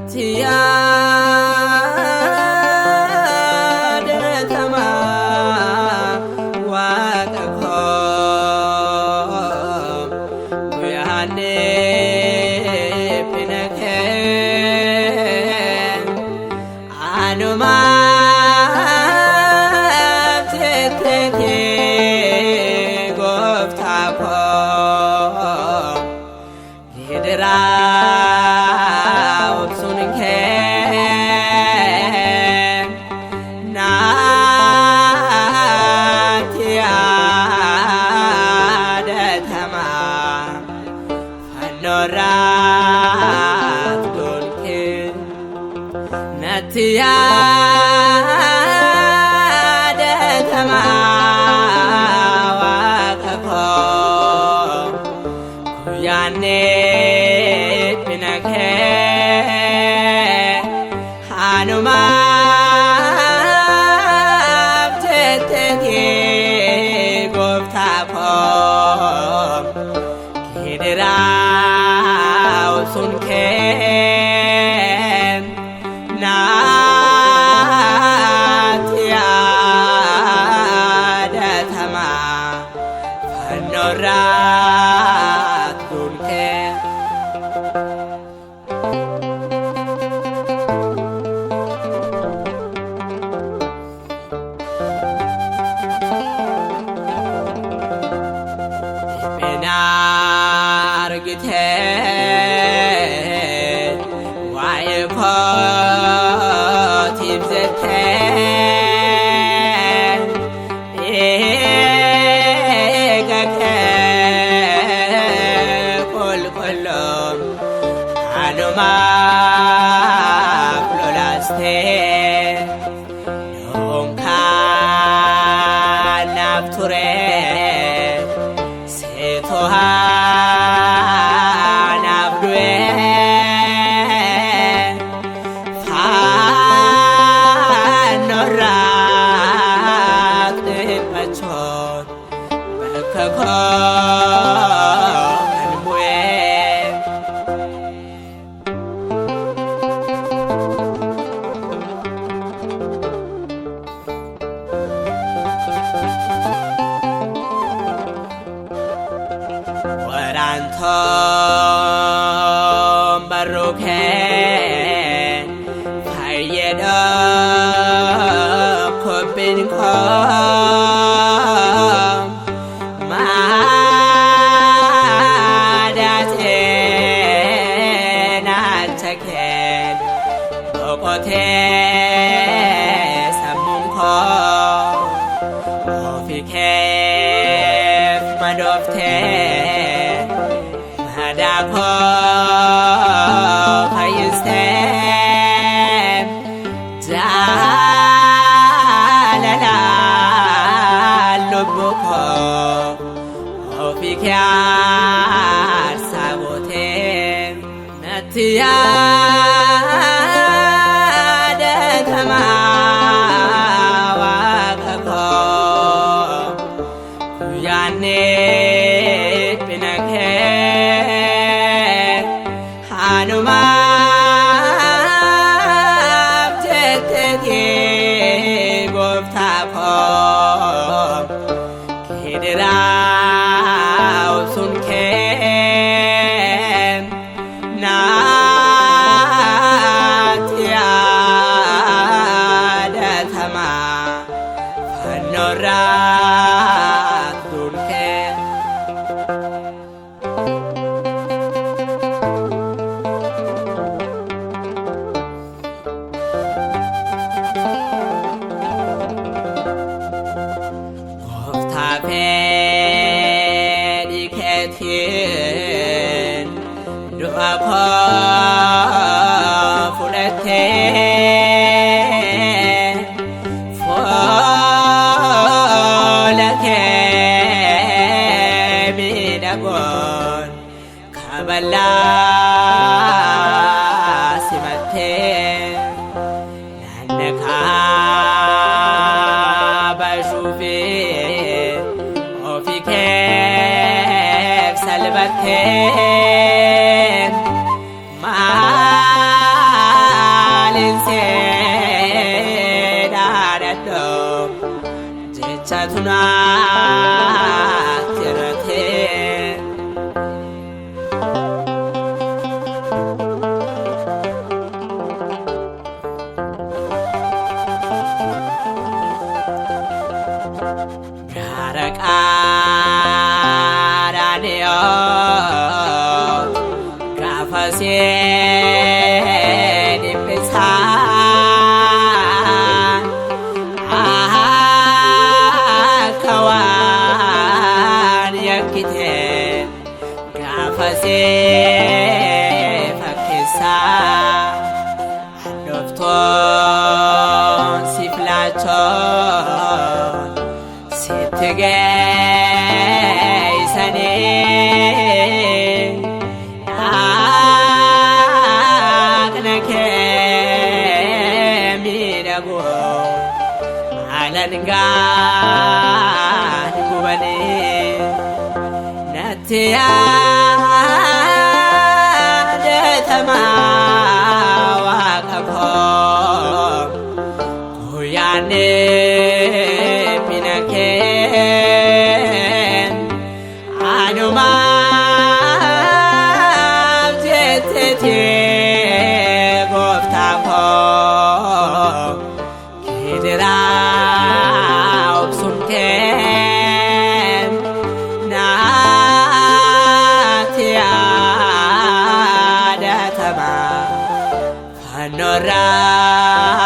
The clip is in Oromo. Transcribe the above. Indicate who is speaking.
Speaker 1: Nattiya deetama waaqa koo guyyaanni pinakee anumaaf jettee gooftaa koo gidiraa obsuun kee naatti yaadatamaa fannoorraat golkee natti yaadatamaa waaqa koo guyyaanni anumaaf jettee gooftaa koo gidiraa obsuun kee naatti yaadatamaa fannoorraat golkee argitee waa'ee kootiif jettee eega kee qulqulluun anumaaf lolaastee dunkaanaaf ture seetohaanaaf du'ee fannoorraat dhiphachuun bakka koo kan bu'ee waraantoon barruu kee fayyadoo kobbin koo maadaatee naacha kee boqotee sammuun koo ofii keef madooftee madaa koo fayyistee jaalalaan lubbuu koo ofii kee aarsaa gootee natti yaadatamaa waaqa koo guyyaanni anumaaf jettee gooftaa koo gidiraa obsuun kee naatti yaadatamaa fannoorraat golkee fedhi keetiin du'a koo fudhattee fuula kee miidhagoon kaballaa simattee naanna kaaba shuufee ofii keef salphattee dibbisa akka waan yakkite gaafasee fakkeessa handoftoon si filaachoon sitti geessanii dhaqna kee miidhagoo alangaan gubanii natti yaadatamaa waaqa koo guyyaanni mina kee anumaaf jetteeti gooftaa koo gidiraa obsuun kee naatti yaadatamaa fannoorraa